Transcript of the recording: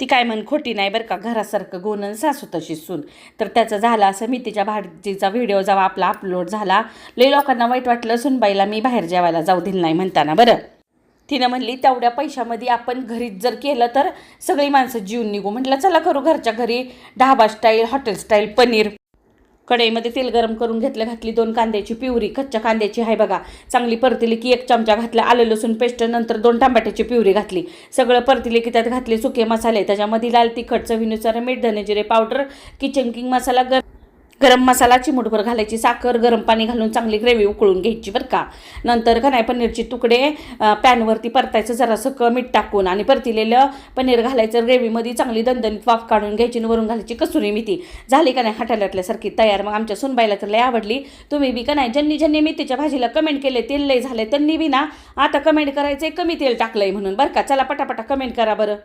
ती काय म्हण खोटी नाही बरं का, घरासारखं गोनन सासू तशी सून. तर त्याचं झालं असं मेथीच्या भाजीचा व्हिडिओ जेव्हा आपला अपलोड झाला, लई लोकांना वाईट वाटलं सुनबाईला मी बाहेर जेवायला जाऊ दिलं नाही म्हणताना. बरं, तिनं म्हणली तेवढ्या पैशामध्ये आपण घरीच जर केलं तर सगळी माणसं जीवन निघू. म्हटलं चला करू घरच्या घरी dhaba style, hotel style paneer. कढईमध्ये तेल गरम करून घेतलं, घातली 2 कांद्याची प्युरी, कच्च्या कांद्याची आहे बघा, चांगली परतिली की 1 चमचा घातला आलं लसूण पेस्ट, नंतर 2 टमाट्याची प्युरी घातली. सगळं परतिले की त्यात घातले सुके मसाले, त्याच्यामध्ये लाल तिखट, चवीनुसार मीठ, धने जिरे पावडर, किचन किंग मसाला, गरम मसाला चिमूटभर घालायची, साखर, गरम पाणी घालून चांगली ग्रेव्ही उकळून घ्यायची बरं का. नंतर नाही पनीरचे तुकडे पॅनवरती परतायचं जरासं मीठ टाकून, आणि परतिलेलं पनीर घालायचं ग्रेव्हीमध्ये, चांगली दणदणीत वाफ काढून घ्यायची, वरून घालायची कसुरी मेथी. झाली का नाही हटाल्यातल्यासारखी तयार. मग आमच्या सुनबाईला तर लय आवडली. तुम्ही बी का नाही ज्यांनी मेथीच्या भाजीला कमेंट केले तेल लय झाले त्यांनी बी ना आता कमेंट करायचं कमी तेल टाकलंय म्हणून बरं का. चला पटापटा कमेंट करा बरं.